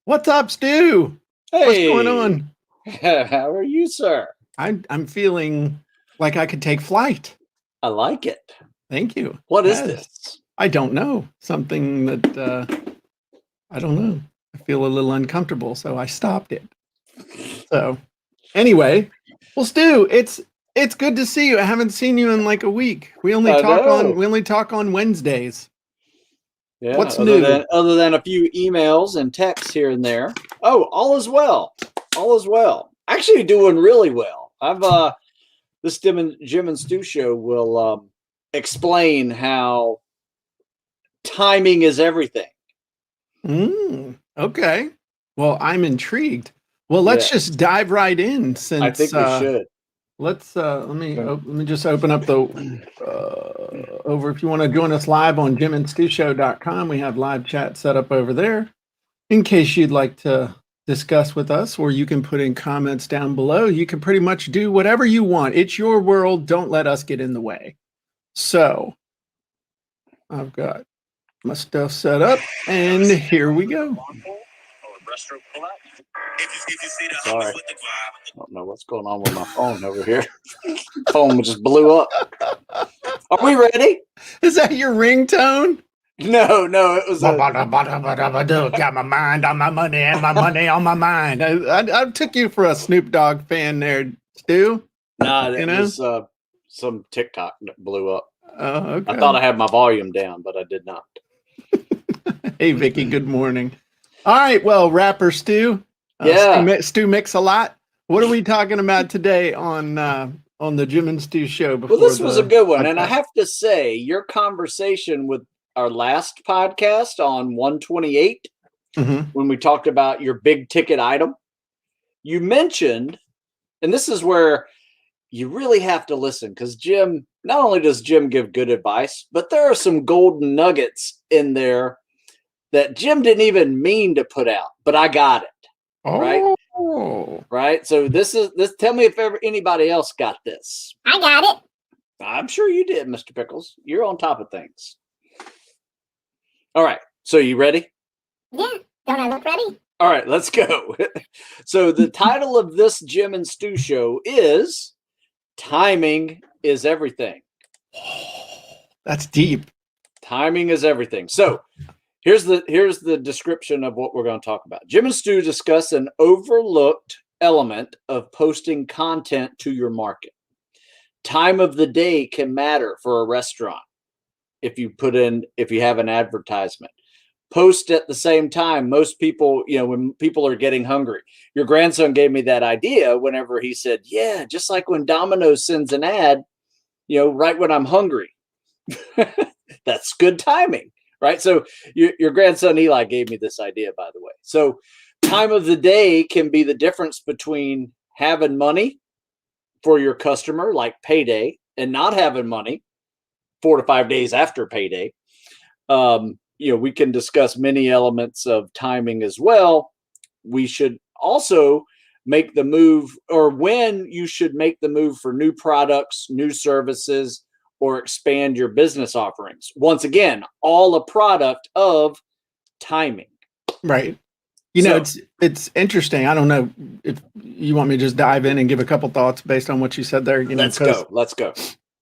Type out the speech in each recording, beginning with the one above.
What's up, Stu? What's going Hey, on? how are you, sir? I'm feeling like I could take flight. I like it. Thank you. What is Yes. this? I don't know. Something that I don't know. I feel a little uncomfortable, so I stopped it. So anyway, well, Stu, it's good to see you. I haven't seen you in like a week. We only I talk on know. we only talk on Wednesdays. Yeah, What's other new? than other than a few emails and texts here and there. Oh, all is well. All is well. Actually doing really well. I've this Jim and Stu show will explain how timing is everything. Okay. Well, I'm intrigued. Well, let's just Yes. dive right in I since think we should. let's let me just open up the over if you want to join us live on jimandstewshow.com. We have live chat set up over there in case you'd like to discuss with us, or you can put in comments down below. You can pretty much do whatever you want. It's your world. Don't let us get in the way. So I've got my stuff set up and here we go. Sorry. I don't know what's going on with my phone over here. Phone just blew up. Are we ready? Is that your ringtone? No, it was got my mind on my money and my money on my mind. I took you for a Snoop Dogg fan there, Stu. Nah, that was some TikTok that blew up. Oh, okay. I thought I had my volume down, but I did not. Hey, Vicky, good morning. All right, well, rapper Stu. Stu Mix-a-Lot. What are we talking about today on the Jim and Stu show? Well, this was a good one, and I have to say, your conversation with our last podcast on 128, when we talked about your big ticket item, you mentioned, and this is where you really have to listen, because Jim, not only does Jim give good advice, but there are some golden nuggets in there that Jim didn't even mean to put out, but I got it. Right? Right. So this. Tell me if anybody else got this. I got it. I'm sure you did, Mr. Pickles. You're on top of things. All right. So you ready? Yeah. Don't I look ready? All right. Let's go. So the title of this Jim and Stu show is "Timing is Everything." That's deep. Timing is everything. So here's the description of what we're going to talk about. Jim and Stu discuss an overlooked element of posting content to your market. Time of the day can matter for a restaurant. If you have an advertisement, post at the same time. Most people, when people are getting hungry. Your grandson gave me that idea whenever he said, yeah, just like when Domino's sends an ad, right when I'm hungry. That's good timing. Right. So your grandson Eli gave me this idea, by the way. So time of the day can be the difference between having money for your customer, like payday, and not having money 4 to 5 days after payday. We can discuss many elements of timing as well. We should also make the move, or when you should make the move for new products, new services, or expand your business offerings. Once again, all a product of timing. Right. It's interesting. I don't know if you want me to just dive in and give a couple thoughts based on what you said there. Let's go.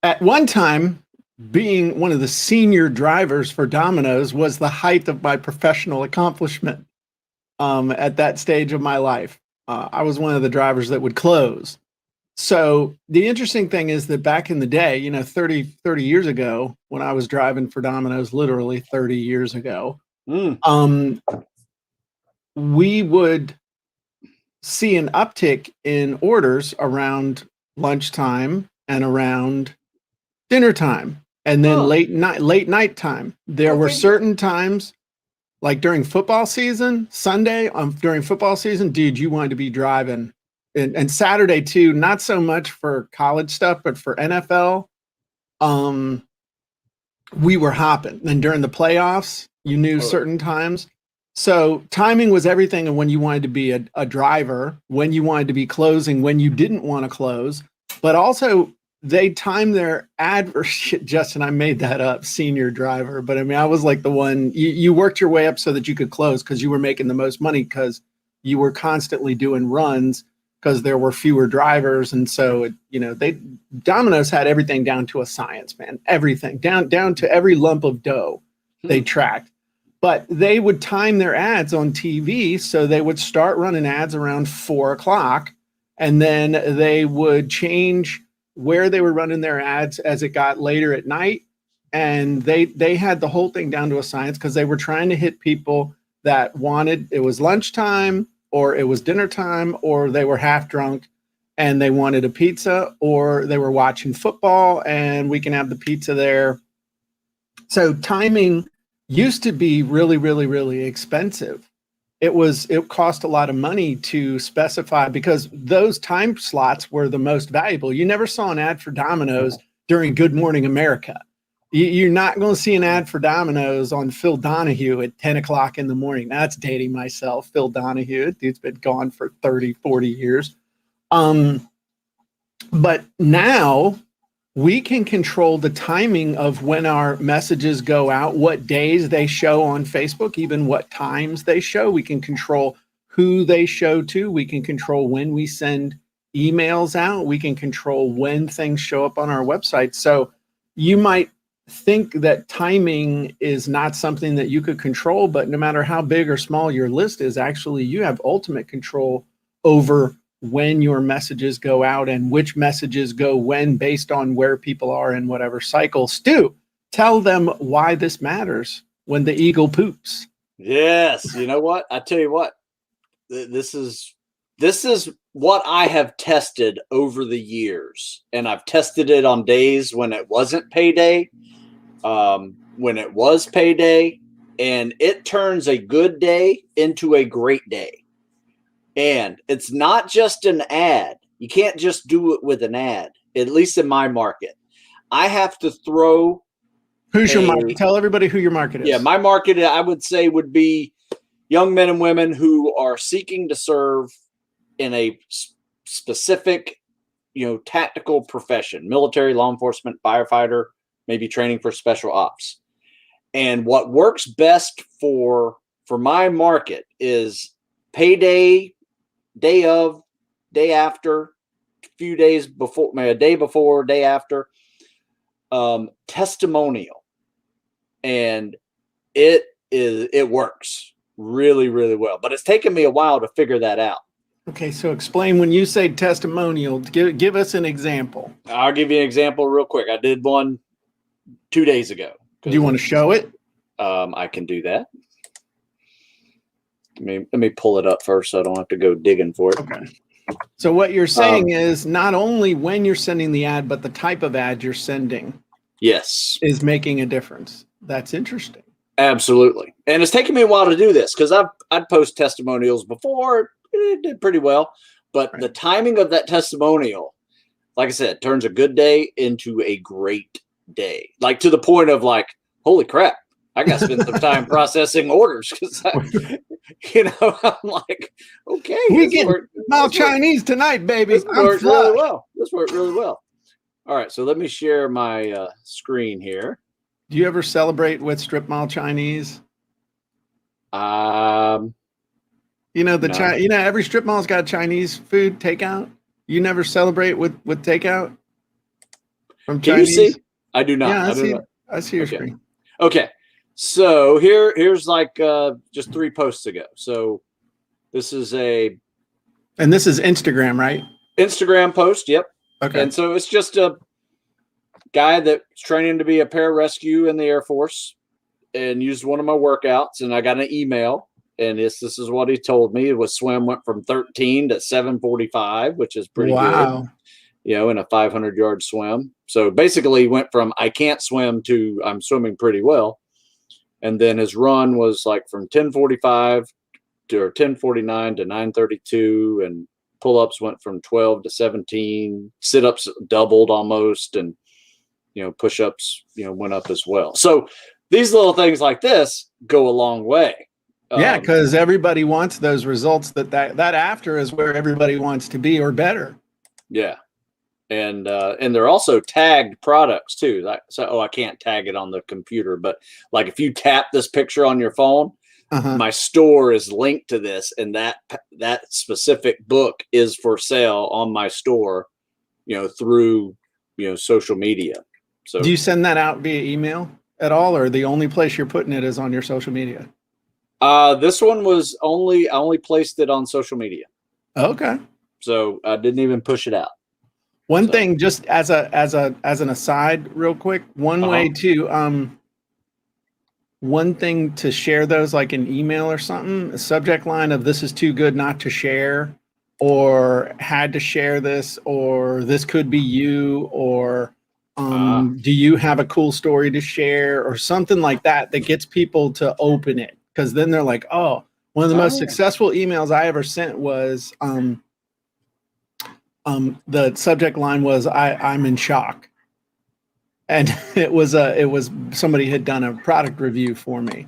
At one time, being one of the senior drivers for Domino's was the height of my professional accomplishment. At that stage of my life, I was one of the drivers that would close. So the interesting thing is that back in the day, 30 years ago, when I was driving for Domino's, literally 30 years ago, we would see an uptick in orders around lunchtime and around dinner time, and then late night time. There were certain times, like during football season, Sunday, during football season, dude, you wanted to be driving. And Saturday too, not so much for college stuff, but for NFL, we were hopping. And during the playoffs, you knew certain times. So timing was everything. And when you wanted to be a driver, when you wanted to be closing, when you didn't want to close, but also they time their Justin, I made that up, senior driver. But I mean, I was like the one, you worked your way up so that you could close because you were making the most money because you were constantly doing runs because there were fewer drivers. And so, Domino's had everything down to a science, man, everything down to every lump of dough they tracked. But they would time their ads on TV. So they would start running ads around 4:00 and then they would change where they were running their ads as it got later at night. And they had the whole thing down to a science because they were trying to hit people that wanted, it was lunchtime or it was dinner time or they were half drunk and they wanted a pizza or they were watching football and we can have the pizza there. So timing used to be really, really, really expensive. It cost a lot of money to specify because those time slots were the most valuable. You never saw an ad for Domino's during Good Morning America. You're not going to see an ad for Domino's on Phil Donahue at 10:00 in the morning. That's dating myself. Phil Donahue, dude's been gone for 30, 40 years. But now we can control the timing of when our messages go out, what days they show on Facebook, even what times they show. We can control who they show to. We can control when we send emails out. We can control when things show up on our website. So you might think that timing is not something that you could control, but no matter how big or small your list is, actually you have ultimate control over when your messages go out and which messages go when based on where people are in whatever cycle. Stu, tell them why this matters when the eagle poops. Yes. You know what? I tell you what, this is what I have tested over the years. And I've tested it on days when it wasn't payday, when it was payday, and it turns a good day into a great day. And it's not just an ad. You can't just do it with an ad, at least in my market. I have to throw. Who's your market? Tell everybody who your market is. Yeah, my market, I would say, would be young men and women who are seeking to serve in a specific, tactical profession, military, law enforcement, firefighter, maybe training for special ops. And what works best for my market is payday, day of, day after, few days before, maybe a day before, day after, testimonial. And it works really, really well. But it's taken me a while to figure that out. Okay, so explain when you say testimonial, give us an example. I'll give you an example real quick. I did one 2 days ago. Do you want to show it? I can do that. Let me pull it up first so I don't have to go digging for it. Okay. So what you're saying is not only when you're sending the ad, but the type of ad you're sending. Yes. Is making a difference. That's interesting. Absolutely. And it's taken me a while to do this because I'd post testimonials before. It did pretty well. But the timing of that testimonial, like I said, turns a good day into a great day. Like to the point of like, holy crap, I got to spend some time processing orders because, I'm like, okay. We get mild Chinese tonight, baby. This worked really well. This worked really well. All right. So let me share my screen here. Do you ever celebrate with strip mall Chinese? No. Every strip mall's got Chinese food takeout. You never celebrate with takeout from Chinese? Can you see? I do not. Yeah, I see your screen. Okay. So here's like just 3 posts ago. So this is and this is Instagram, right? Instagram post. Yep. Okay. And so it's just a guy that's training to be a pararescue in the Air Force and used one of my workouts, and I got an email, and this is what he told me. It was swim went from 13 to 745, which is pretty good. In a 500-yard swim. So basically he went from I can't swim to I'm swimming pretty well. And then his run was like from 10:45 to 10:49 to 9:32, and pull-ups went from 12 to 17. Sit-ups doubled almost, and push-ups went up as well. So these little things like this go a long way. Yeah, because everybody wants those results. That after is where everybody wants to be or better. Yeah. and they're also tagged products too. I can't tag it on the computer, but like if you tap this picture on your phone, my store is linked to this, and that specific book is for sale on my store, through social media. So do you send that out via email at all, or the only place you're putting it is on your social media? This one was I only placed it on social media. Okay. So I didn't even push it out. One thing, just as an aside, real quick, one thing to share those, like an email or something, a subject line of "this is too good not to share," or "had to share this," or "this could be you," or "do you have a cool story to share," or something like that gets people to open it, because then they're like, "Oh." One of the most successful emails I ever sent was the subject line was I'm in shock. And it was somebody had done a product review for me,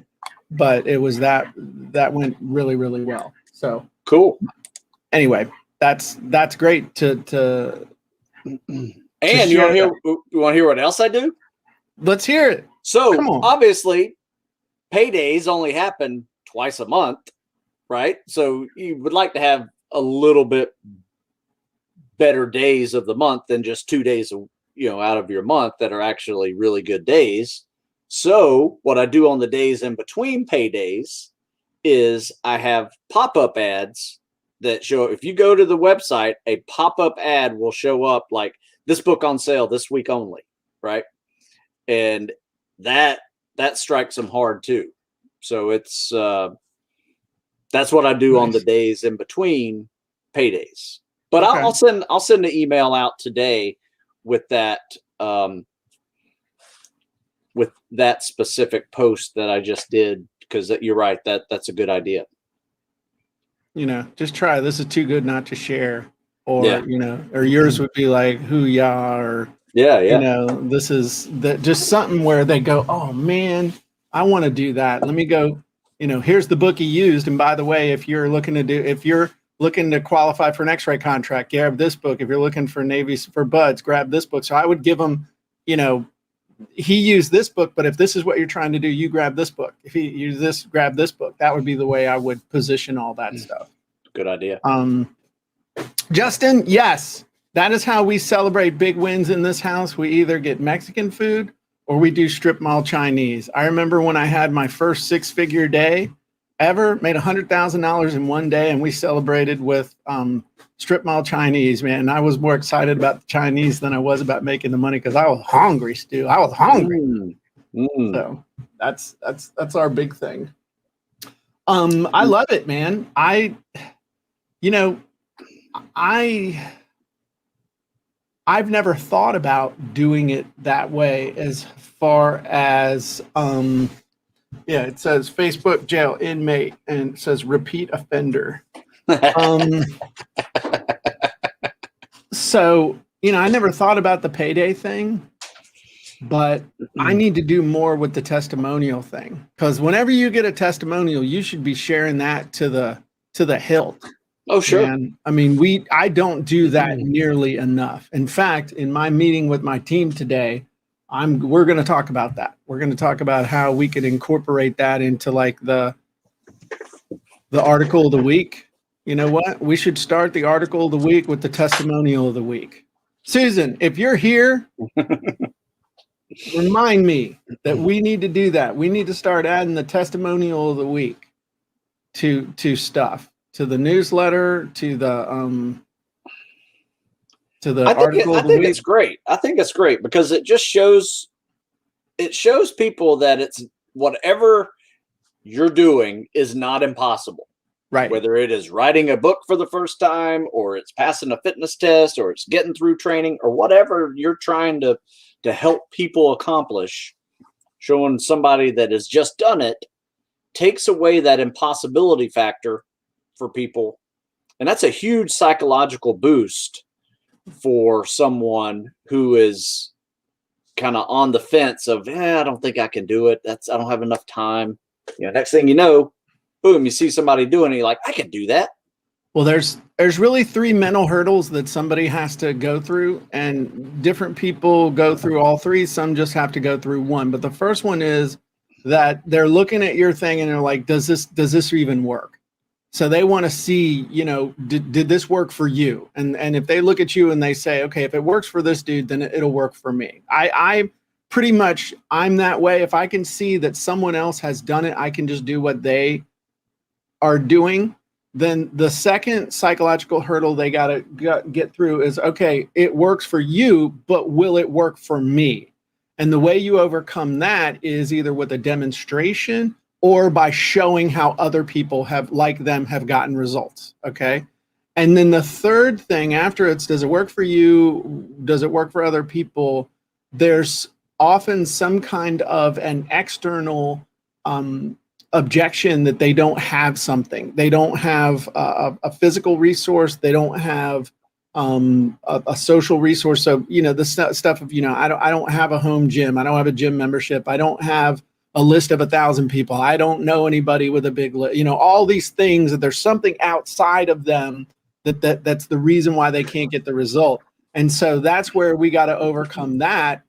but it was that went really, really well. So cool. Anyway, that's great to and you want to hear what else I do? Let's hear it. So obviously paydays only happen twice a month, right? So you would like to have a little bit better days of the month than just 2 days out of your month that are actually really good days. So what I do on the days in between paydays is I have pop-up ads that show, if you go to the website, a pop-up ad will show up like this book on sale this week only, right? And that strikes them hard too. So it's that's what I do on the days in between paydays. But I'll send an email out today with that specific post that I just did, because you're right, that's a good idea. Just try "this is too good not to share," or or yours would be like "hoo-yah," or this is just something where they go, "Oh man, I want to do that. Let me go. Here's the book he used. And by the way, if you're looking to qualify for an X-ray contract, grab this book. If you're looking for Navy for buds, grab this book." So I would give them, he used this book, but if this is what you're trying to do, you grab this book. If he used this, grab this book. That would be the way I would position all that stuff. Good idea. Justin, yes, that is how we celebrate big wins in this house. We either get Mexican food or we do strip mall Chinese. I remember when I had my first six-figure day ever, made $100,000 in one day, and we celebrated with strip mall Chinese, man. And I was more excited about the Chinese than I was about making the money, because I was hungry, Stu. I was hungry. So that's our big thing. I love it, man. I've never thought about doing it that way, as far as it says Facebook jail inmate, and it says repeat offender. So, I never thought about the payday thing, but I need to do more with the testimonial thing, because whenever you get a testimonial, you should be sharing that to the hilt. Oh, sure. And I mean, I don't do that nearly enough. In fact, in my meeting with my team today, we're going to talk about that. We're going to talk about how we could incorporate that into like the article of the week. You know what? We should start the article of the week with the testimonial of the week. Susan, if you're here, remind me that we need to do that. We need to start adding the testimonial of the week to stuff, to the newsletter, to the article of the week. I think it's great. I think it's great because it just shows people that it's whatever you're doing is not impossible. Right. Whether it is writing a book for the first time, or it's passing a fitness test, or it's getting through training, or whatever you're trying to help people accomplish, showing somebody that has just done it takes away that impossibility factor for people. And that's a huge psychological boost for someone who is kind of on the fence of, I don't think I can do it. I don't have enough time. Next thing you know, boom, you see somebody doing it, you're like, I can do that. Well, there's really three mental hurdles that somebody has to go through, and different people go through all three. Some just have to go through one. But the first one is that they're looking at your thing and they're like, does this even work? So they want to see, did this work for you? And if they look at you and they say, okay, if it works for this dude, then it'll work for me. I pretty much, I'm that way. If I can see that someone else has done it, I can just do what they are doing. Then the second psychological hurdle they got to get through is, okay, it works for you, but will it work for me? And the way you overcome that is either with a demonstration or by showing how other people have gotten results. Okay. And then the third thing after it's, does it work for you? Does it work for other people? There's often some kind of an external objection that they don't have something. They don't have a physical resource. They don't have a social resource. So, the stuff of, I don't have a home gym. I don't have a gym membership. I don't have a list of 1,000 people. I don't know anybody with a big list. All these things, that there's something outside of them that's the reason why they can't get the result. And so that's where we got to overcome that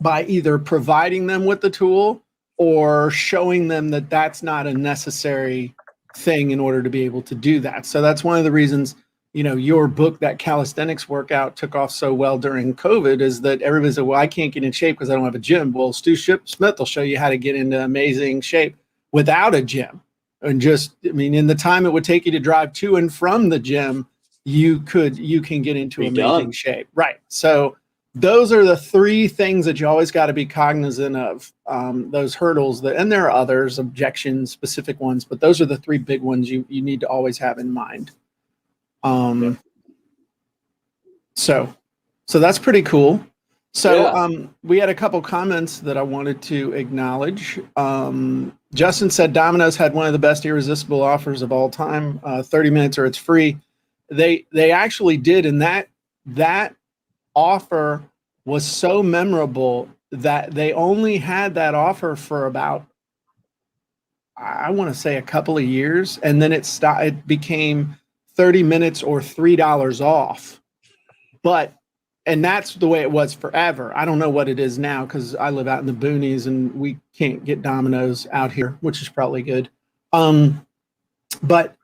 by either providing them with the tool or showing them that that's not a necessary thing in order to be able to do that. So that's one of the reasons, your book, that calisthenics workout, took off so well during COVID, is that everybody said, well, I can't get in shape because I don't have a gym. Well, Stu Smith will show you how to get into amazing shape without a gym. And in the time it would take you to drive to and from the gym, you can get into amazing shape. Right. So those are the three things that you always got to be cognizant of, those hurdles and there are others, objections, specific ones, but those are the three big ones you need to always have in mind. So that's pretty cool. So we had a couple comments that I wanted to acknowledge. Justin said Domino's had one of the best irresistible offers of all time, 30 minutes or it's free. They actually did, and that offer was so memorable that they only had that offer for about, I want to say, a couple of years, and then it became 30 minutes or $3 off. And that's the way it was forever. I don't know what it is now because I live out in the boonies and we can't get Domino's out here, which is probably good. But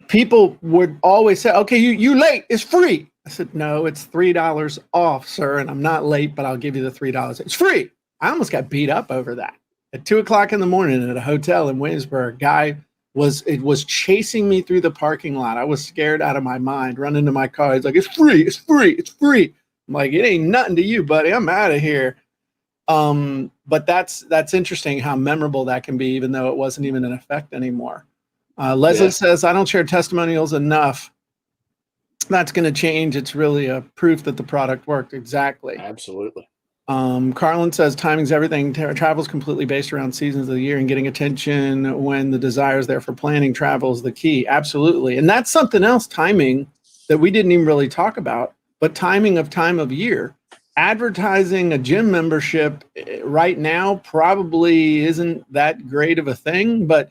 people would always say, okay, you late, it's free. I said, no, it's $3 off, sir. And I'm not late, but I'll give you the $3. It's free. I almost got beat up over that. At 2:00 in the morning at a hotel in Williamsburg, guy was chasing me through the parking lot. I was scared out of my mind, running to my car. He's like, it's free, it's free, it's free. I'm like, it ain't nothing to you, buddy. I'm out of here. But that's interesting how memorable that can be, even though it wasn't even in effect anymore. Leslie says, I don't share testimonials enough. That's going to change. It's really a proof that the product worked. Exactly. Absolutely. Carlin says timing's everything. Travel is completely based around seasons of the year, and getting attention when the desire is there for planning travel is the key. Absolutely. And that's something else, timing, that we didn't even really talk about, but timing of time of year. Advertising a gym membership right now probably isn't that great of a thing, but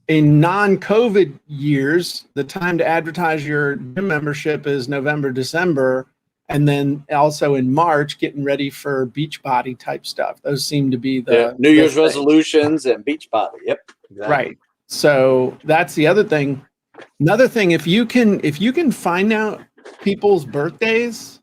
in non-COVID years, the time to advertise your gym membership is November, December, and then also in March, getting ready for Beachbody type stuff. Those seem to be the New Year's resolutions and Beachbody. Yep. Exactly. Right. So that's the other thing. Another thing, if you can find out people's birthdays,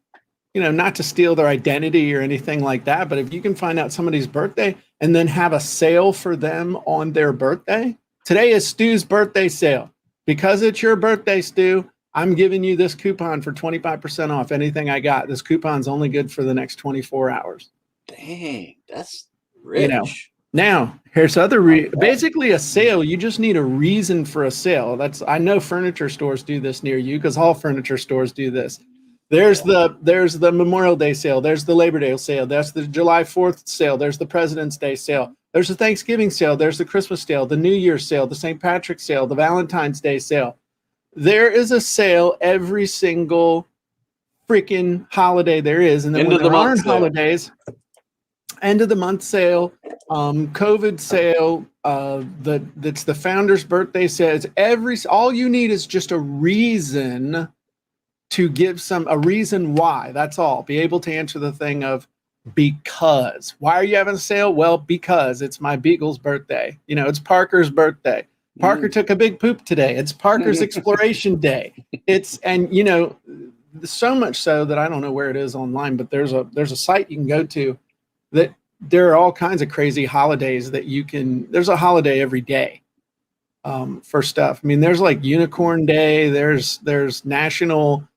not to steal their identity or anything like that, but if you can find out somebody's birthday and then have a sale for them on their birthday. Today is Stu's birthday sale. Because it's your birthday, Stu, I'm giving you this coupon for 25% off anything I got. This coupon's only good for the next 24 hours. Dang, that's rich. Now, here's basically a sale. You just need a reason for a sale. I know furniture stores do this near you because all furniture stores do this. There's the Memorial Day sale. There's the Labor Day sale. There's the July 4th sale. There's the President's Day sale. There's the Thanksgiving sale. There's the Christmas sale, the New Year's sale, the St. Patrick's sale, the Valentine's Day sale. There is a sale every single freaking holiday there is. And then when there aren't holidays, end of the month sale, COVID sale, that's the founder's birthday, says all you need is just a reason to give a reason why. That's all. Be able to answer the thing of because. Why are you having a sale? Well, because it's my beagle's birthday. It's Parker's birthday. Parker took a big poop today. It's Parker's exploration day. And so much so that I don't know where it is online, but there's a site you can go to that there are all kinds of crazy holidays that there's a holiday every day for stuff. I mean, there's like Unicorn Day. There's National,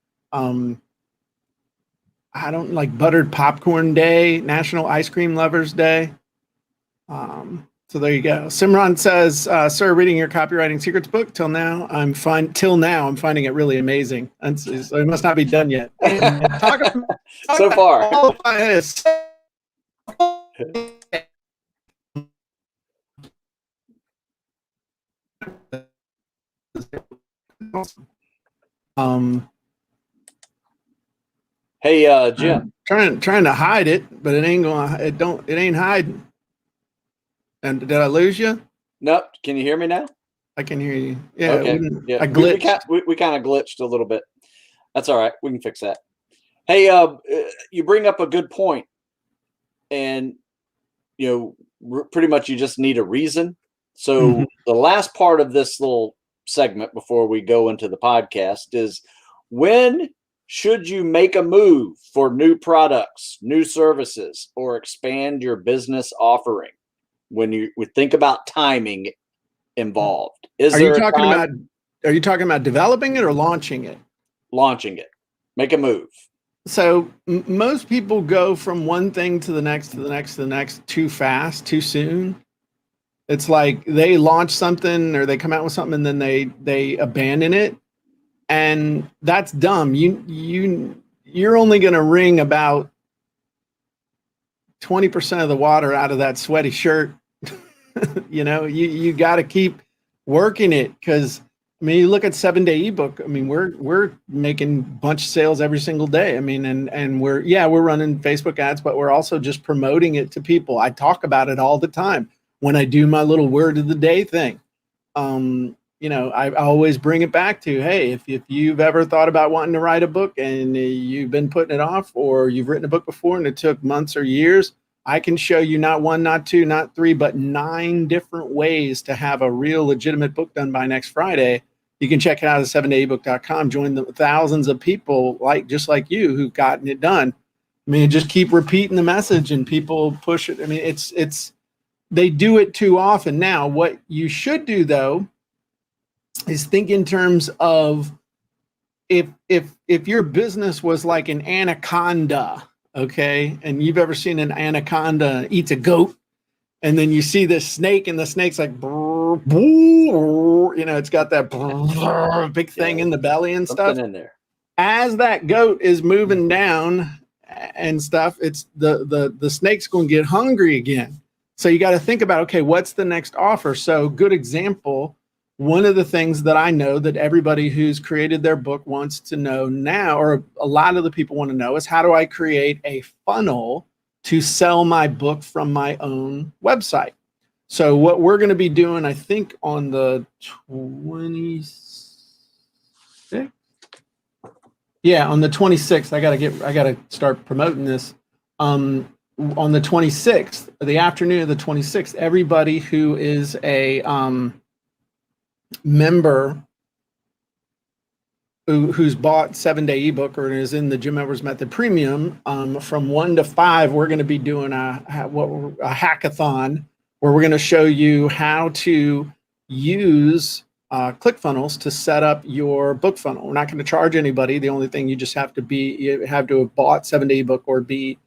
Buttered Popcorn Day, National Ice Cream Lovers Day. So there you go. Simran says, sir, reading your copywriting secrets book till now, I'm finding it really amazing. And so it must not be done yet. So far. Hey, Jim. Trying to hide it, but it ain't hiding. And did I lose you? Nope. Can you hear me now? I can hear you. Yeah. Okay. Yeah. I glitched. We kind of glitched a little bit. That's all right. We can fix that. Hey, you bring up a good point, and pretty much you just need a reason. So the last part of this little segment before we go into the podcast is, when should you make a move for new products, new services, or expand your business offering? When you would think about timing involved, are you talking about developing it or launching it? Launching it. Make a move. So most people go from one thing to the next, to the next, to the next too fast, too soon. It's like they launch something or they come out with something and then they abandon it. And that's dumb. You're only going to wring about 20% of the water out of that sweaty shirt. You got to keep working it, because you look at 7-day ebook. I mean, we're making a bunch of sales every single day. I mean, and we're running Facebook ads, but we're also just promoting it to people. I talk about it all the time when I do my little word of the day thing. I always bring it back to, hey, if you've ever thought about wanting to write a book and you've been putting it off, or you've written a book before and it took months or years, I can show you not one, not two, not three, but 9 different ways to have a real legitimate book done by next Friday. You can check it out at 7dayebook.com. Join the thousands of people just like you who've gotten it done. I mean, just keep repeating the message and people push it. I mean, they do it too often. Now, what you should do though is think in terms of, if your business was like an anaconda, okay, and you've ever seen an anaconda eats a goat, and then you see this snake and the snake's like, it's got that big thing in the belly and stuff. In there. As that goat is moving down and stuff, it's the snake's going to get hungry again. So you got to think about, okay, what's the next offer? So good example. One of the things that I know that everybody who's created their book wants to know now, or a lot of the people want to know, is how do I create a funnel to sell my book from my own website? So what we're going to be doing, I think on the 26th. Yeah, on the 26th, I got to start promoting this. On the 26th, the afternoon of the 26th, everybody who is a member who's bought 7-day ebook or is in the Gym Members Method Premium, from 1 to 5, we're going to be doing a hackathon where we're going to show you how to use ClickFunnels to set up your book funnel. We're not going to charge anybody. The only thing you just have to have bought 7-day ebook or be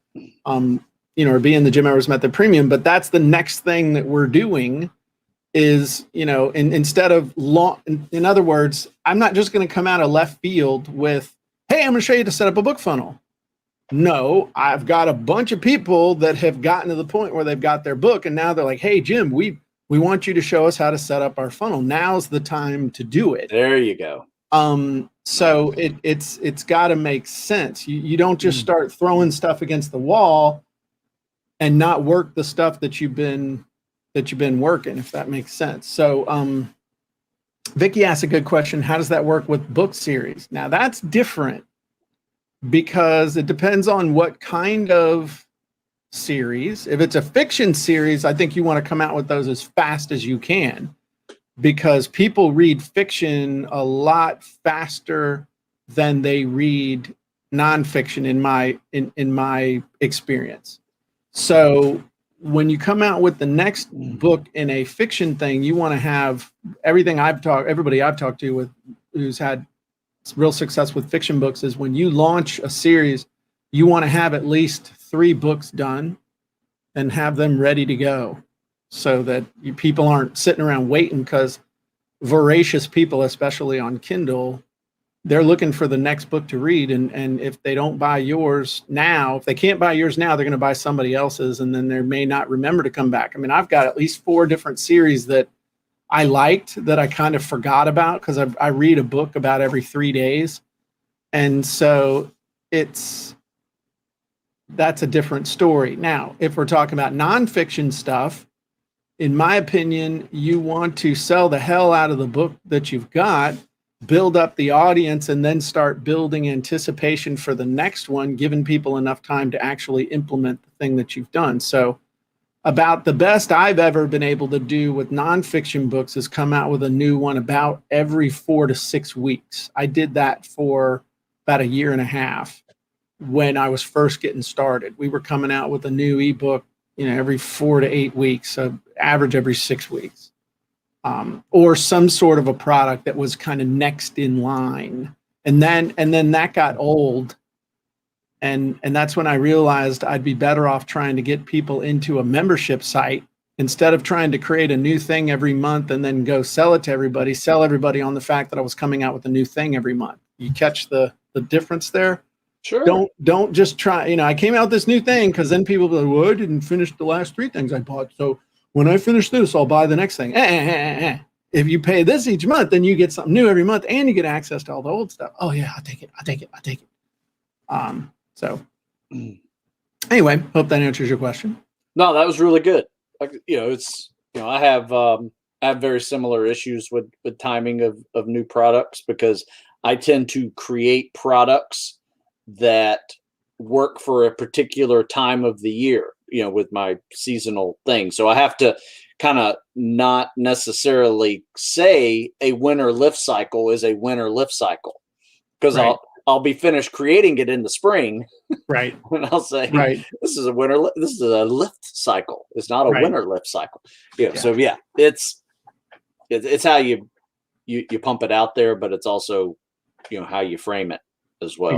or be in the Gym Members Method Premium. But that's the next thing that we're doing. Is, instead of in other words, I'm not just going to come out of left field with, hey, I'm going to show you to set up a book funnel. No, I've got a bunch of people that have gotten to the point where they've got their book, and now they're like, hey, Jim, we want you to show us how to set up our funnel. Now's the time to do it. There you go. So it's got to make sense. You don't just start throwing stuff against the wall and not work the stuff that you've been that you've been working, if that makes sense. So Vicky asked a good question. How does that work with book series? Now that's different because it depends on what kind of series. If it's a fiction series, I think you want to come out with those as fast as you can, because people read fiction a lot faster than they read nonfiction in my experience. So when you come out with the next book in a fiction thing, you want to have everybody I've talked to with who's had real success with fiction books is when you launch a series, you want to have at least 3 books done and have them ready to go so that people aren't sitting around waiting, because voracious people, especially on Kindle, they're looking for the next book to read. And if they don't buy yours now, if they can't buy yours now, they're going to buy somebody else's, and then they may not remember to come back. I mean, I've got at least 4 different series that I liked that I kind of forgot about because I read a book about every 3 days. And so that's a different story. Now, if we're talking about nonfiction stuff, in my opinion, you want to sell the hell out of the book that you've got, build up the audience, and then start building anticipation for the next one, giving people enough time to actually implement the thing that you've done. So about the best I've ever been able to do with nonfiction books is come out with a new one about every 4 to 6 weeks. I did that for about a year and a half when I was first getting started. We were coming out with a new ebook, every 4 to 8 weeks, so average every 6 weeks. Or some sort of a product that was kind of next in line. And then that got old. And that's when I realized I'd be better off trying to get people into a membership site instead of trying to create a new thing every month and then go sell it to everybody, sell everybody on the fact that I was coming out with a new thing every month. You catch the difference there? Sure. Don't just try, I came out with this new thing because then people will be like, well, I didn't finish the last 3 things I bought. So when I finish this, I'll buy the next thing. If you pay this each month, then you get something new every month and you get access to all the old stuff. Oh yeah, I'll take it. So anyway, hope that answers your question. No, that was really good. I have very similar issues with timing of new products because I tend to create products that work for a particular time of the year, with my seasonal thing. So I have to kind of not necessarily say a winter lift cycle is a winter lift cycle, because right. I'll be finished creating it in the spring. Right. And I'll say, right. this is a lift cycle. It's not a right. winter lift cycle. So it's how you pump it out there, but it's also, how you frame it as well.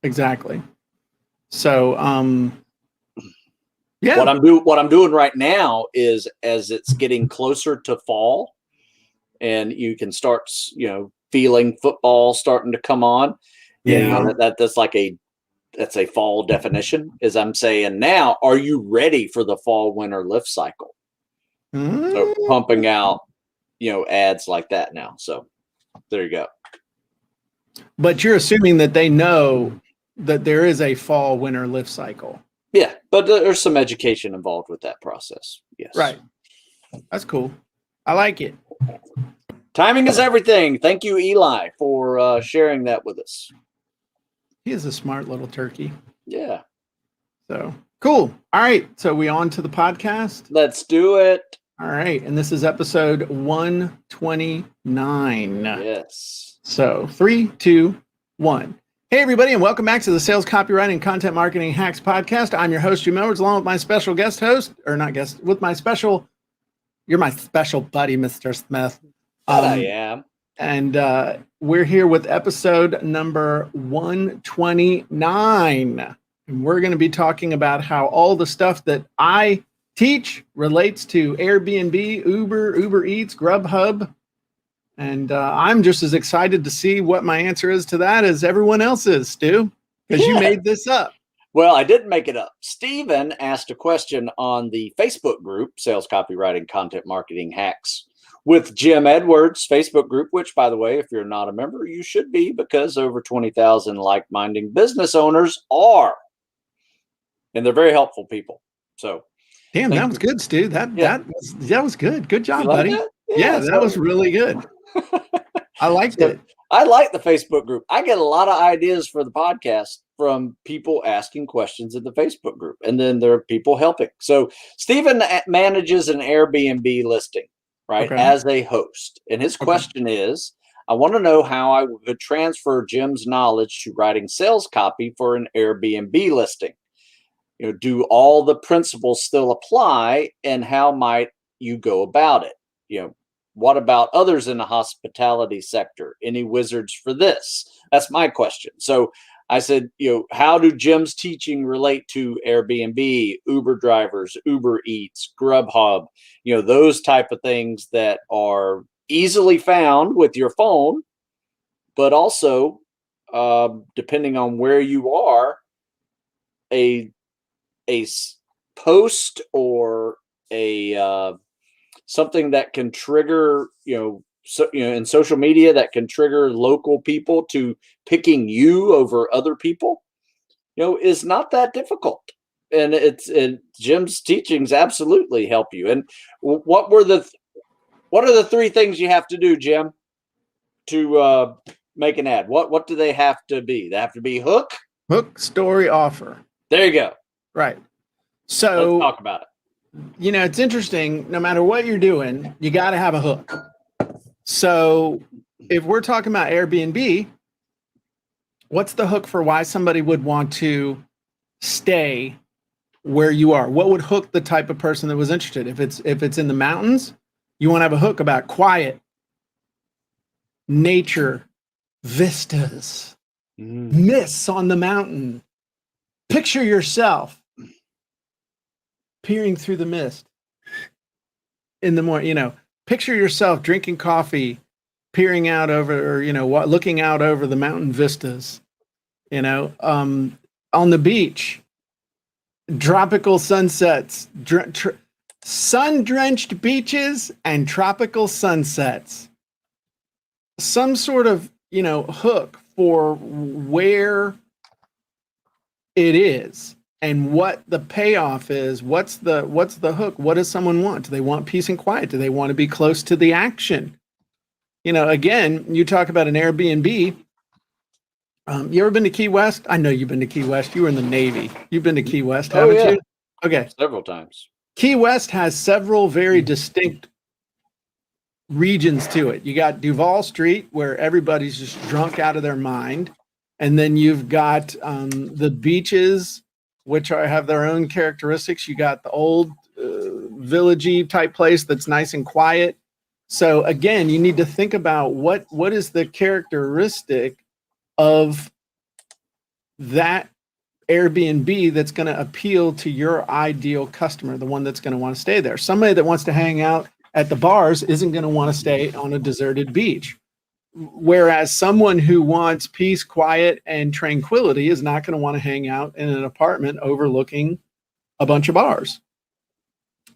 Exactly. So, yeah. What I'm doing right now is, as it's getting closer to fall and you can start, feeling football starting to come on. Yeah. That's a fall definition, is I'm saying now, are you ready for the fall winter lift cycle? So pumping out, ads like that now. So there you go. But you're assuming that they know that there is a fall winter lift cycle. Yeah, but there's some education involved with that process. Yes. Right. That's cool. I like it. Timing is everything. Thank you, Eli, for sharing that with us. He is a smart little turkey. Yeah. So cool. All right. So we on to the podcast? Let's do it. All right. And this is episode 129. Yes. So 3, 2, 1. Hey, everybody, and welcome back to the Sales Copywriting and Content Marketing Hacks podcast. I'm your host, Jim Edwards, along with my special guest host, or not guest, with my special, you're my special buddy, Mr. Smith. I am. And we're here with episode number 129. And we're going to be talking about how all the stuff that I teach relates to Airbnb, Uber Eats, GrubHUB. And I'm just as excited to see what my answer is to that as everyone else is, Stu, because you made this up. Well, I didn't make it up. Steven asked a question on the Facebook group, Sales Copywriting Content Marketing Hacks with Jim Edwards Facebook group, which, by the way, if you're not a member, you should be, because over 20,000 like-minded business owners are. And they're very helpful people. So Damn, Thank that was you. good, Stu. Yeah. That was good. Good job, You like buddy. that? Yeah, that was really good. I liked So it. I like the Facebook group. I get a lot of ideas for the podcast from people asking questions in the Facebook group, and then there are people helping. So Stephen manages an Airbnb listing, right, Okay. as a host. And his question is, I want to know how I could transfer Jim's knowledge to writing sales copy for an Airbnb listing. Do all the principles still apply, and how might you go about it? What about others in the hospitality sector? Any wizards for this? That's my question. So I said, how do Jim's teaching relate to Airbnb, Uber drivers, Uber Eats, GrubHUB, those type of things that are easily found with your phone, but also, depending on where you are, a post or a something that can trigger, in social media that can trigger local people to picking you over other people, is not that difficult. And Jim's teachings absolutely help you. And what are the three things you have to do, Jim, to make an ad? What do they have to be? They have to be hook, story, offer. There you go. Right. So let's talk about it. It's interesting. No matter what you're doing, you got to have a hook. So if we're talking about Airbnb, what's the hook for why somebody would want to stay where you are? What would hook the type of person that was interested? If it's in the mountains, you want to have a hook about quiet, nature, vistas, mists on the mountain. Picture yourself peering through the mist in the morning. Picture yourself drinking coffee, peering out over, or looking out over the mountain vistas. On the beach, tropical sunsets, sun-drenched beaches, and tropical sunsets. Some sort of hook for where it is. And what the payoff is, what's the hook? What does someone want? Do they want peace and quiet? Do they want to be close to the action? Again, you talk about an Airbnb. You ever been to Key West? I know you've been to Key West. You were in the Navy. You've been to Key West, haven't you? Okay. Several times. Key West has several very distinct regions to it. You got Duval Street, where everybody's just drunk out of their mind. And then you've got the beaches, which have their own characteristics. You got the old villagey type place that's nice and quiet. So again, you need to think about what is the characteristic of that Airbnb that's going to appeal to your ideal customer, the one that's going to want to stay there. Somebody that wants to hang out at the bars isn't going to want to stay on a deserted beach. Whereas someone who wants peace, quiet, and tranquility is not going to want to hang out in an apartment overlooking a bunch of bars.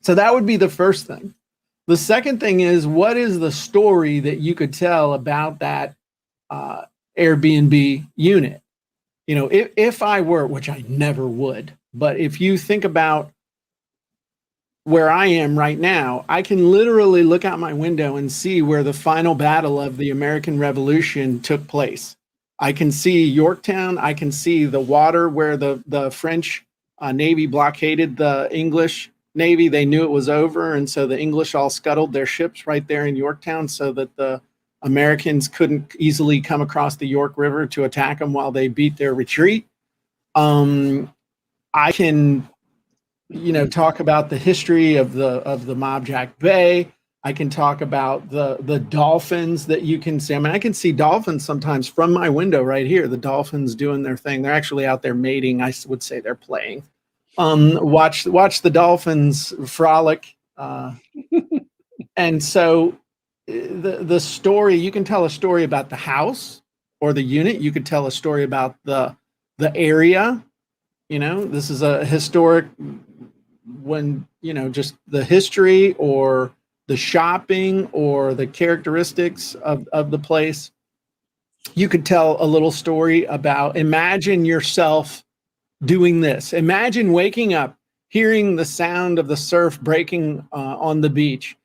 So that would be the first thing. The second thing is, what is the story that you could tell about that Airbnb unit? If I were, which I never would, but if you think about where I am right now, I can literally look out my window and see where the final battle of the American Revolution took place. I can see Yorktown. I can see the water where the French Navy blockaded the English Navy. They knew it was over, and so the English all scuttled their ships right there in Yorktown so that the Americans couldn't easily come across the York River to attack them while they beat their retreat. I can talk about the history of the Mob Jack Bay. I can talk about the dolphins that you can see. I mean, I can see dolphins sometimes from my window right here. The dolphins doing their thing. They're actually out there mating. I would say they're playing. Watch the dolphins frolic. And so the story, you can tell a story about the house or the unit. You could tell a story about the area. This is a historic, when just the history or the shopping or the characteristics of the place. You could tell a little story about, imagine yourself doing this. Imagine waking up hearing the sound of the surf breaking on the beach,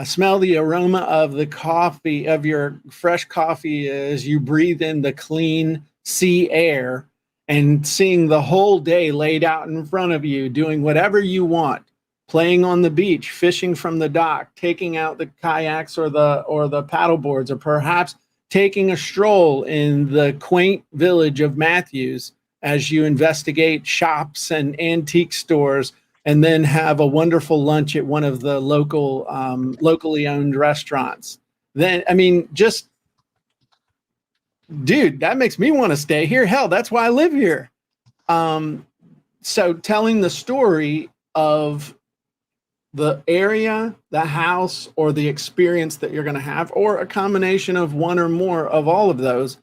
smell the aroma of the coffee, of your fresh coffee as you breathe in the clean sea air, and seeing the whole day laid out in front of you, doing whatever you want, playing on the beach, fishing from the dock, taking out the kayaks or the paddle boards, or perhaps taking a stroll in the quaint village of Matthews as you investigate shops and antique stores, and then have a wonderful lunch at one of the locally owned restaurants. Then, I mean, just, dude, that makes me want to stay here. Hell, that's why I live here. So telling the story of the area, the house, or the experience that you're going to have, or a combination of one or more of all of those.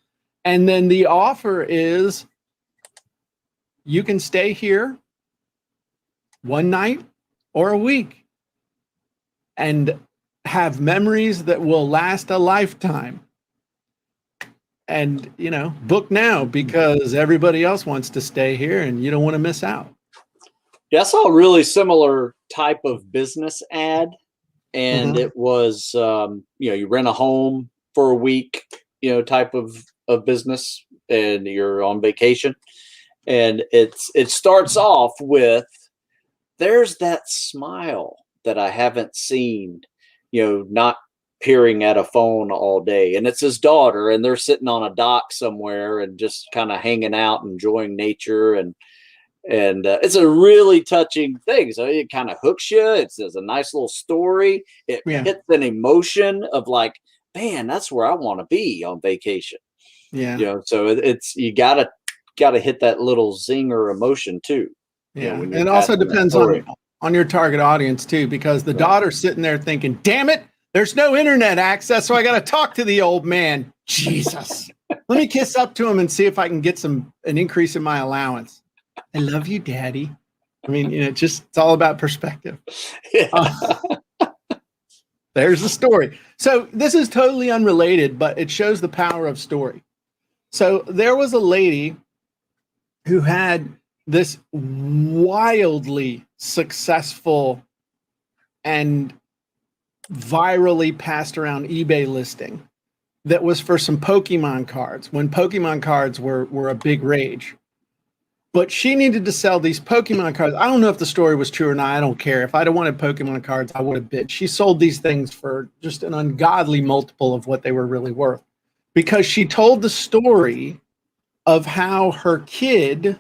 And then the offer is you can stay here one night or a week and have memories that will last a lifetime. And, you know, book now, because everybody else wants to stay here and you don't want to miss out. Yeah, I saw a really similar type of business ad, and it was, you rent a home for a week, type of business, and you're on vacation. And it starts off with, there's that smile that I haven't seen, not peering at a phone all day. And it's his daughter, and they're sitting on a dock somewhere and just kind of hanging out, enjoying nature. And it's a really touching thing. So it kind of hooks you. It's a nice little story. It hits an emotion of like, man, that's where I want to be on vacation. Yeah. So it's, you gotta hit that little zinger emotion too. Yeah. And it also depends on your target audience too, because the daughter's sitting there thinking, damn it, there's no internet access. So I got to talk to the old man. Jesus. Let me kiss up to him and see if I can get an increase in my allowance. I love you, Daddy. I mean, it's all about perspective. There's the story. So this is totally unrelated, but it shows the power of story. So there was a lady who had this wildly successful and virally passed around eBay listing that was for some Pokemon cards, when Pokemon cards were a big rage. But she needed to sell these Pokemon cards. I don't know if the story was true or not. I don't care. If I'd have wanted Pokemon cards, I would have bid. She sold these things for just an ungodly multiple of what they were really worth, because she told the story of how her kid,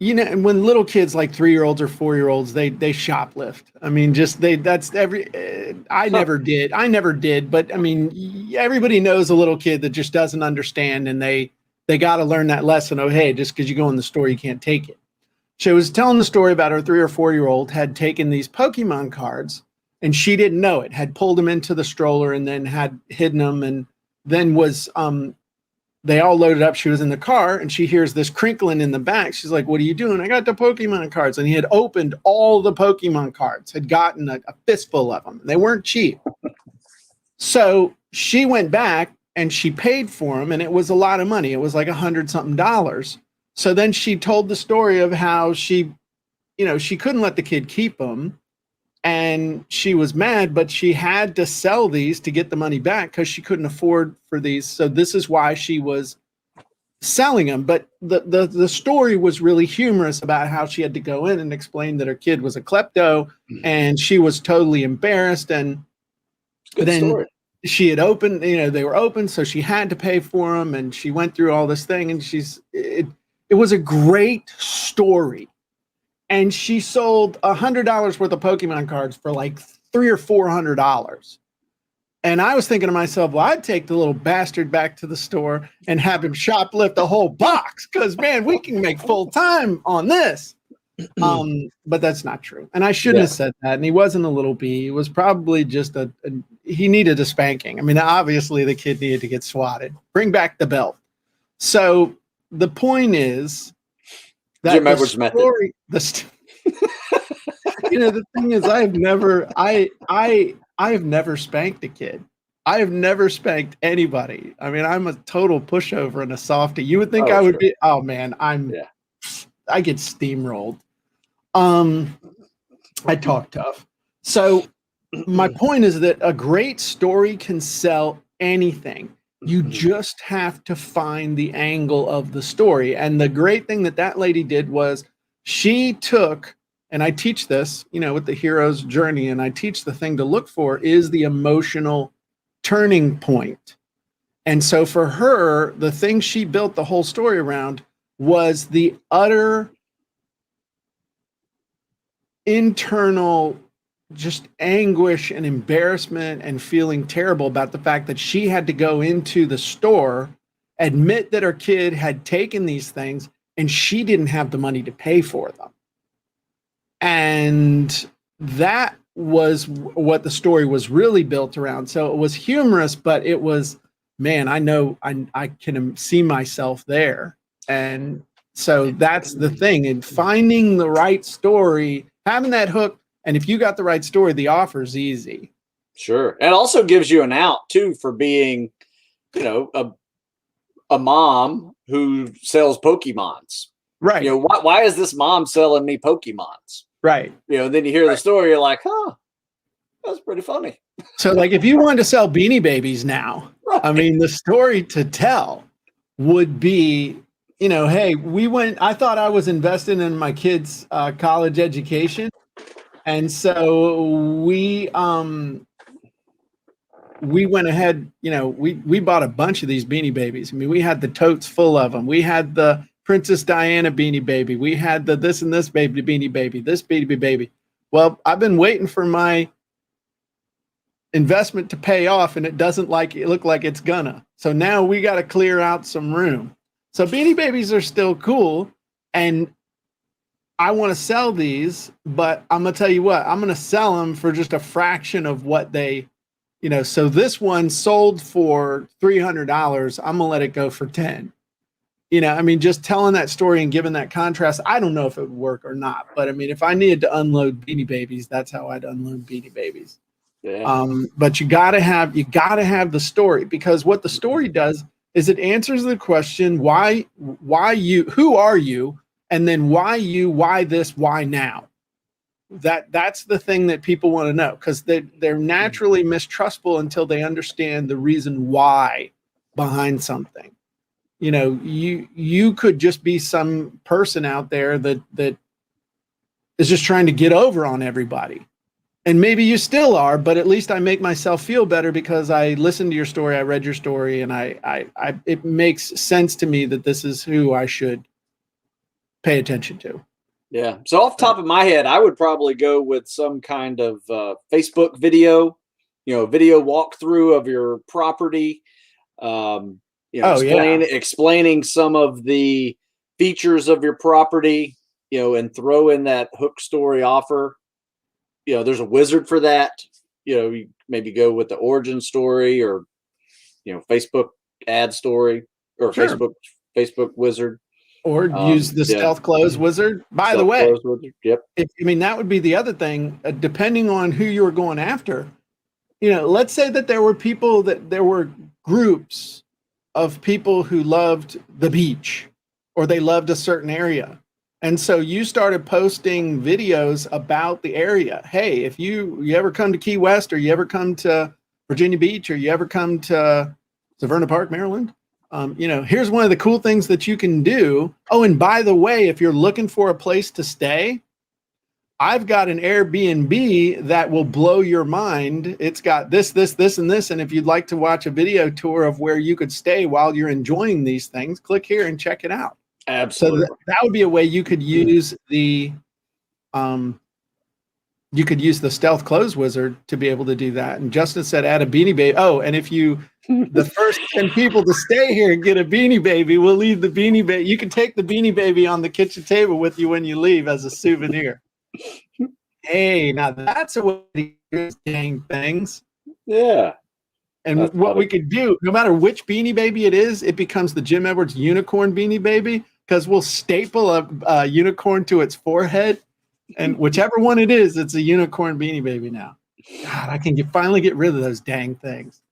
when little kids like 3-year-olds or 4-year-olds, they shoplift. I mean, I never did. But I mean, everybody knows a little kid that just doesn't understand, and they got to learn that lesson. Oh, hey, just because you go in the store, you can't take it. She was telling the story about her 3 or 4-year-old had taken these Pokemon cards, and she didn't know it, had pulled them into the stroller and then had hidden them, and then was, they all loaded up. She was in the car, and she hears this crinkling in the back. She's like, what are you doing? I got the Pokemon cards. And he had opened all the Pokemon cards, had gotten a fistful of them. They weren't cheap. So she went back, and she paid for them, and it was a lot of money. It was like $100-something. So then she told the story of how she couldn't let the kid keep them, and she was mad, but she had to sell these to get the money back because she couldn't afford for these. So this is why she was selling them. But the story was really humorous about how she had to go in and explain that her kid was a klepto, and she was totally embarrassed. And then story. She had opened, they were open, so she had to pay for them, and she went through all this thing, and it was a great story. And she sold $100 worth of Pokemon cards for like $300 or $400. And I was thinking to myself, well, I'd take the little bastard back to the store and have him shoplift the whole box, because man, we can make full time on this. But that's not true. And I shouldn't have said that. And he wasn't a little bee. He was probably just he needed a spanking. I mean, obviously the kid needed to get swatted. Bring back the belt. So the point is that the story, the thing is, I've never spanked a kid. I have never spanked anybody. I mean, I'm a total pushover and a softie. You would think I would be. Oh man, I get steamrolled. I talk tough. So my point is that a great story can sell anything. You just have to find the angle of the story. And the great thing that lady did was she took, and I teach this, with the hero's journey, and I teach the thing to look for is the emotional turning point. And so for her, the thing she built the whole story around was the utter internal just anguish and embarrassment and feeling terrible about the fact that she had to go into the store, admit that her kid had taken these things and she didn't have the money to pay for them. And that was what the story was really built around. So it was humorous, but it was, man, I know I can see myself there. And so that's the thing. And finding the right story, having that hook, and if you got the right story, the offer's easy. Sure. And also gives you an out too for being, a mom who sells Pokemons. Right. Why is this mom selling me Pokemons? Right. Then you hear the story, you're like, huh, that's pretty funny. So like if you wanted to sell Beanie Babies now, right. I mean, the story to tell would be, hey, I thought I was investing in my kids' college education. And so we went ahead, we bought a bunch of these Beanie Babies. I mean, we had the totes full of them. We had the Princess Diana Beanie Baby. We had the this and this baby Beanie Baby, this Beanie Baby. Well, I've been waiting for my investment to pay off, and it doesn't look like it's gonna. So now we got to clear out some room. So Beanie Babies are still cool, and I want to sell these, but I'm going to tell you what, I'm going to sell them for just a fraction of what they, so this one sold for $300. I'm going to let it go for 10. I mean, just telling that story and giving that contrast, I don't know if it would work or not, but I mean, if I needed to unload Beanie Babies, that's how I'd unload Beanie Babies. Yeah. But you gotta have the story, because what the story does is it answers the question, why you, who are you? And then why this, why now? That's the thing that people want to know, because they're naturally mistrustful until they understand the reason why behind something. You could just be some person out there that is just trying to get over on everybody. And maybe you still are, but at least I make myself feel better because I listened to your story, I read your story, and it makes sense to me that this is who I should pay attention to. Yeah. So off the top of my head, I would probably go with some kind of Facebook video, video walkthrough of your property, explaining some of the features of your property, and throw in that hook story offer. There's a wizard for that. You maybe go with the origin story or, Facebook ad story or sure. Facebook wizard. Or use the stealth close wizard. By the way, yep. That would be the other thing, depending on who you were going after. Let's say that there were groups of people who loved the beach or they loved a certain area. And so you started posting videos about the area. Hey, if you ever come to Key West, or you ever come to Virginia Beach, or you ever come to Severna Park, Maryland, here's one of the cool things that you can do. Oh, and by the way, if you're looking for a place to stay, I've got an Airbnb that will blow your mind. It's got this, and this. And if you'd like to watch a video tour of where you could stay while you're enjoying these things, click here and check it out. Absolutely. So that would be a way you could use the stealth close wizard to be able to do that. And Justin said, add a Beanie Baby. Oh, and if the first 10 people to stay here and get a Beanie Baby, we'll leave the Beanie Baby. You can take the Beanie Baby on the kitchen table with you when you leave as a souvenir. Hey, now that's a way to use dang things. Yeah. And that's what funny. We could do, no matter which Beanie Baby it is, it becomes the Jim Edwards unicorn Beanie Baby, because we'll staple a unicorn to its forehead, and whichever one it is, it's a unicorn Beanie Baby now. God, I can finally get rid of those dang things.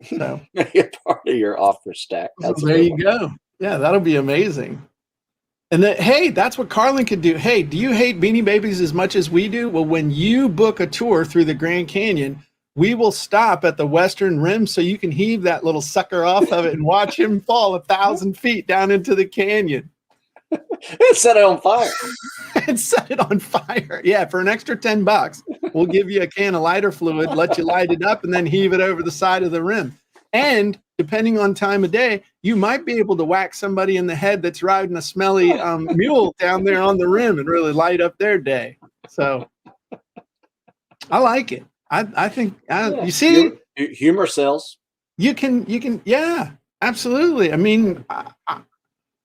So make it part of your offer stack. So there you go. Yeah, that'll be amazing. And then, hey, that's what Carlin could do. Hey, do you hate Beanie Babies as much as we do? Well, when you book a tour through the Grand Canyon, we will stop at the Western Rim so you can heave that little sucker off of it and watch him fall 1,000 feet down into the canyon. Set it on fire. And set it on fire. Yeah, for an extra $10, we'll give you a can of lighter fluid, let you light it up, and then heave it over the side of the rim. And depending on time of day, you might be able to whack somebody in the head that's riding a smelly mule down there on the rim and really light up their day. So I like it. I think you see, humor sells. You can, yeah, absolutely. I mean,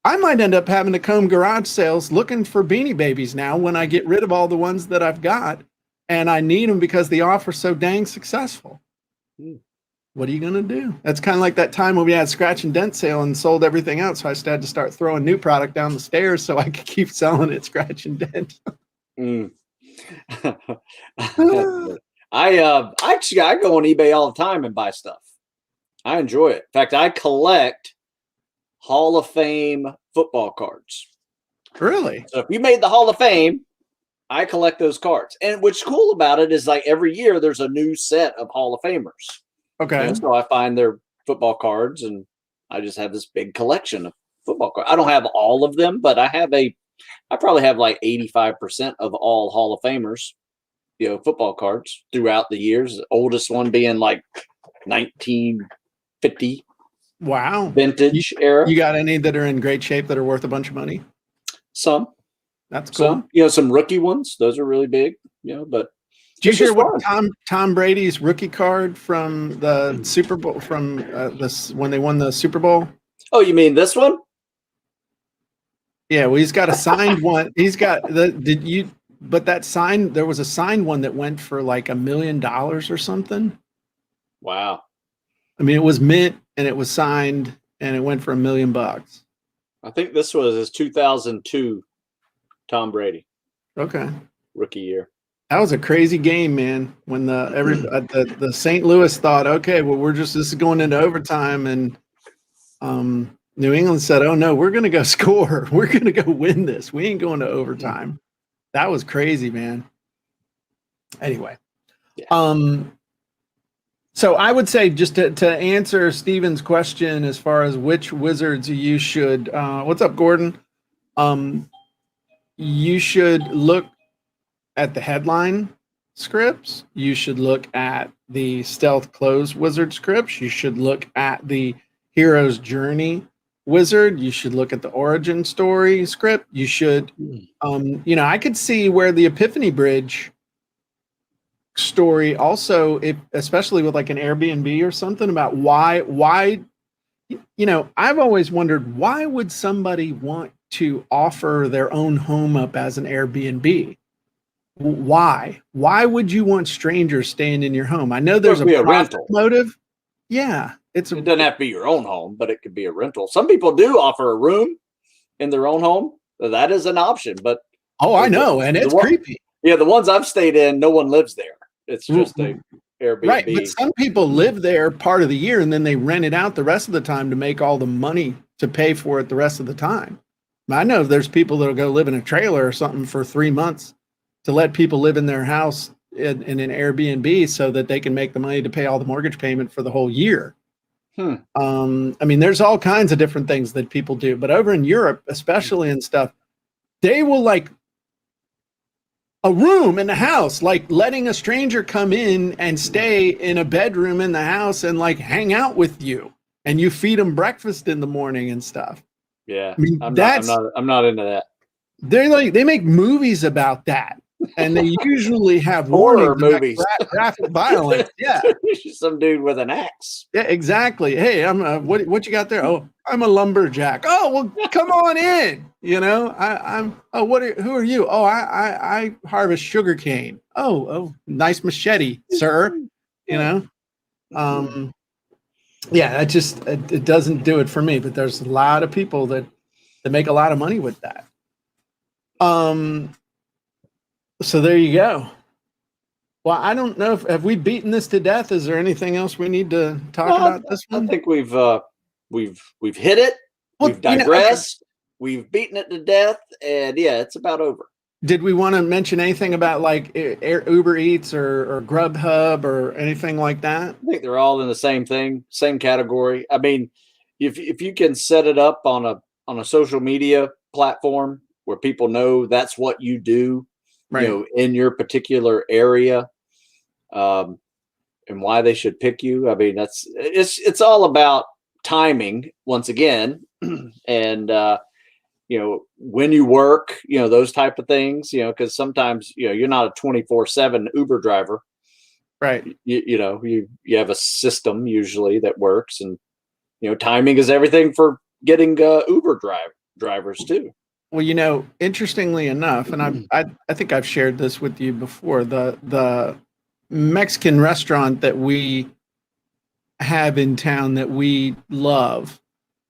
I might end up having to comb garage sales looking for Beanie Babies now when I get rid of all the ones that I've got, and I need them because the offer's so dang successful. What are you going to do? That's kind of like that time when we had scratch and dent sale and sold everything out. So I had to start throwing new product down the stairs so I could keep selling it scratch and dent. I go on eBay all the time and buy stuff. I enjoy it. In fact, I collect Hall of Fame football cards. Really? So if you made the Hall of Fame, I collect those cards. And what's cool about it is like every year there's a new set of Hall of Famers. Okay. So I find their football cards and I just have this big collection of football cards. I don't have all of them, but I probably have like 85% of all Hall of Famers, football cards throughout the years. The oldest one being like 1950. Wow. Vintage era. You got any that are in great shape that are worth a bunch of money? Some. That's cool. Some rookie ones. Those are really big, but did you hear what Tom Brady's rookie card from the Super Bowl from when they won the Super Bowl? Oh, you mean this one? Yeah, well, he's got a signed one. He's got but that signed, there was a signed one that went for like $1 million or something. Wow. I mean, it was mint and it was signed and it went for $1 million. I think this was his 2002 Tom Brady. Okay. Rookie year. That was a crazy game, man. When the St. Louis thought, okay, well, this is going into overtime, and New England said, oh no, we're gonna go score. We're gonna go win this. We ain't going to overtime. That was crazy, man. Anyway. Yeah. So I would say, just to answer Steven's question as far as which wizards you should what's up, Gordon? You should look at the headline scripts. You should look at the stealth close wizard scripts. You should look at the hero's journey wizard. You should look at the origin story script. You should, I could see where the Epiphany Bridge story also, especially with like an Airbnb or something, about why, I've always wondered, why would somebody want to offer their own home up as an Airbnb? Why would you want strangers staying in your home? I know there's a rental motive. Yeah. It doesn't have to be your own home, but it could be a rental. Some people do offer a room in their own home. That is an option, but I know. And it's creepy. Yeah. The ones I've stayed in, no one lives there. It's just a Airbnb. Right. But some people live there part of the year and then they rent it out the rest of the time to make all the money to pay for it the rest of the time. I know there's people that'll go live in a trailer or something for 3 months to let people live in their house in an Airbnb so that they can make the money to pay all the mortgage payment for the whole year. I mean, there's all kinds of different things that people do, but over in Europe, especially and stuff, they will like a room in the house, like letting a stranger come in and stay in a bedroom in the house and like hang out with you, and you feed them breakfast in the morning and stuff. Yeah. I mean, I'm not into that. They make movies about that. And they usually have horror movies, graphic violence. Yeah, some dude with an axe. Yeah, exactly. Hey, I'm what you got there? Oh, I'm a lumberjack. Oh, well, come on in. I'm. Oh, who are you? Oh, I harvest sugarcane. Oh, nice machete, sir. Yeah, it doesn't do it for me. But there's a lot of people that make a lot of money with that. So there you go. Well, I don't know have we beaten this to death? Is there anything else we need to talk about this one? I think we've hit it. We've digressed. we've beaten it to death, and yeah, it's about over. Did we want to mention anything about like Uber Eats or GrubHUB or anything like that? I think they're all in the same thing, same category. I mean, if you can set it up on a social media platform where people know that's what you do, Right. in your particular area, and why they should pick you. I mean, it's all about timing once again, and when you work, those type of things, because sometimes you're not a 24/7 Uber driver. Right. You have a system usually that works, and timing is everything for getting Uber drivers too. Well, interestingly enough, and I think I've shared this with you before, the Mexican restaurant that we have in town that we love,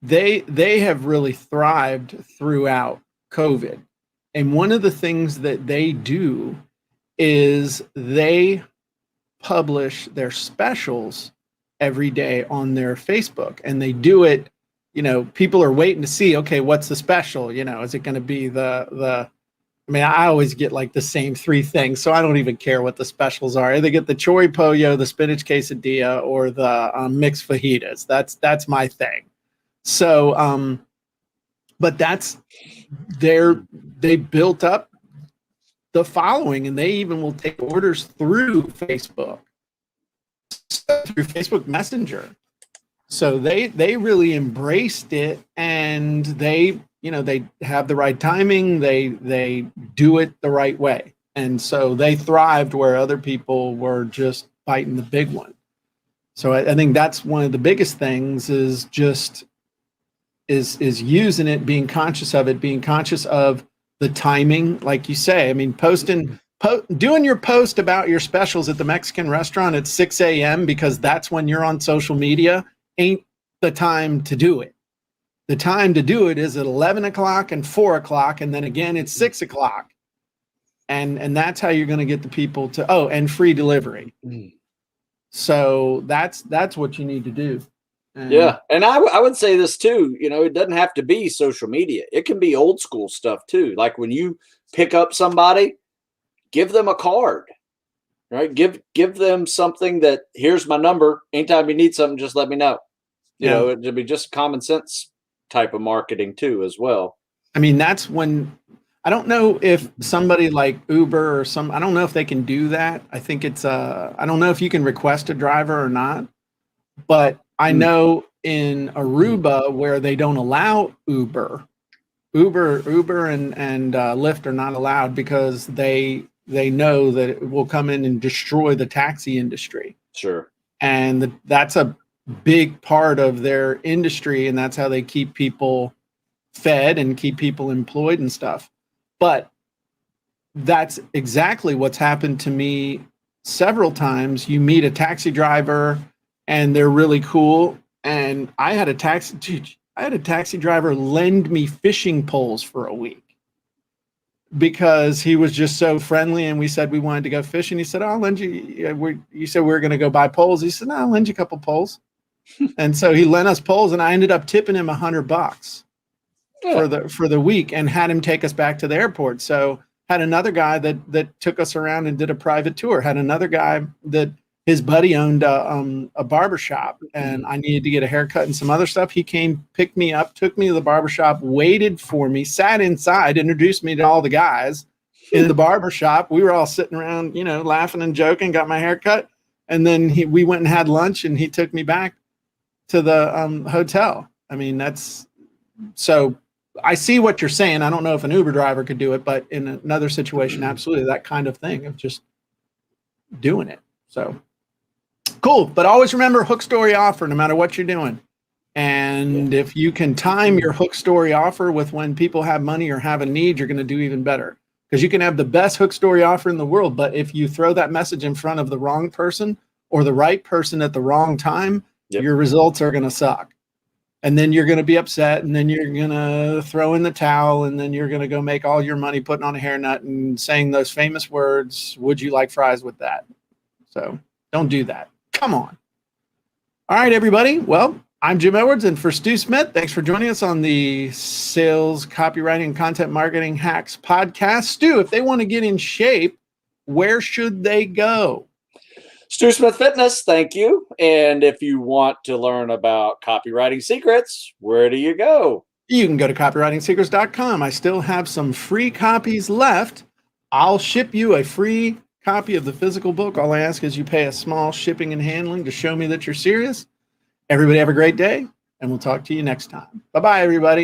they have really thrived throughout COVID. And one of the things that they do is they publish their specials every day on their Facebook, and they do it. People are waiting to see, okay, what's the special? Is it going to be I mean, I always get like the same three things, so I don't even care what the specials are. They get the chori pollo, the spinach quesadilla, or the mixed fajitas. That's my thing. So, but they built up the following, and they even will take orders through Facebook, through Facebook Messenger. So they really embraced it, and they have the right timing. They do it the right way, and so they thrived where other people were just biting the big one. So I think that's one of the biggest things is just is using it, being conscious of it, being conscious of the timing, like you say. I mean, doing your post about your specials at the Mexican restaurant at 6 a.m. because that's when you're on social media ain't the time to do it. The time to do it is at 11 o'clock and 4 o'clock, and then again at 6 o'clock. And that's how you're going to get the people to, and free delivery. So that's what you need to do. Yeah. And I would say this too, it doesn't have to be social media. It can be old school stuff too. Like when you pick up somebody, give them a card, right? Give them something that, here's my number. Anytime you need something, just let me know. It'd be just common sense type of marketing too, as well. I mean, that's when, I don't know if somebody like Uber or I don't know if they can do that. I think it's, I don't know if you can request a driver or not, but I know in Aruba where they don't allow Uber and Lyft are not allowed because they know that it will come in and destroy the taxi industry. Sure. And that's a big part of their industry, and that's how they keep people fed and keep people employed and stuff. But that's exactly what's happened to me several times. You meet a taxi driver and they're really cool. And I had a taxi driver lend me fishing poles for a week because he was just so friendly, and we said we wanted to go fishing. He said, "I'll lend you." You said we were going to go buy poles. He said, "No, I'll lend you a couple poles." And so he lent us poles, and I ended up tipping him $100 for the week, and had him take us back to the airport. So had another guy that took us around and did a private tour. Had another guy that his buddy owned a barbershop, and I needed to get a haircut and some other stuff. He came, picked me up, took me to the barbershop, waited for me, sat inside, introduced me to all the guys in the barbershop. We were all sitting around, laughing and joking, got my haircut. And then we went and had lunch, and he took me back to the hotel. I mean, so I see what you're saying. I don't know if an Uber driver could do it, but in another situation, absolutely, that kind of thing of just doing it. So cool. But always remember, hook story offer, no matter what you're doing. And if you can time your hook story offer with when people have money or have a need, you're going to do even better. Because you can have the best hook story offer in the world, but if you throw that message in front of the wrong person or the right person at the wrong time, your results are going to suck. And then you're going to be upset, and then you're going to throw in the towel, and then you're going to go make all your money putting on a hairnet and saying those famous words, "Would you like fries with that?" So don't do that. Come on. All right, everybody. Well, I'm Jim Edwards, and for Stu Smith, thanks for joining us on the Sales, Copywriting, and Content Marketing Hacks podcast. Stu, if they want to get in shape, where should they go? Stu Smith Fitness, thank you. And if you want to learn about copywriting secrets, where do you go? You can go to copywritingsecrets.com. I still have some free copies left. I'll ship you a free copy of the physical book. All I ask is you pay a small shipping and handling to show me that you're serious. Everybody have a great day, and we'll talk to you next time. Bye-bye, everybody.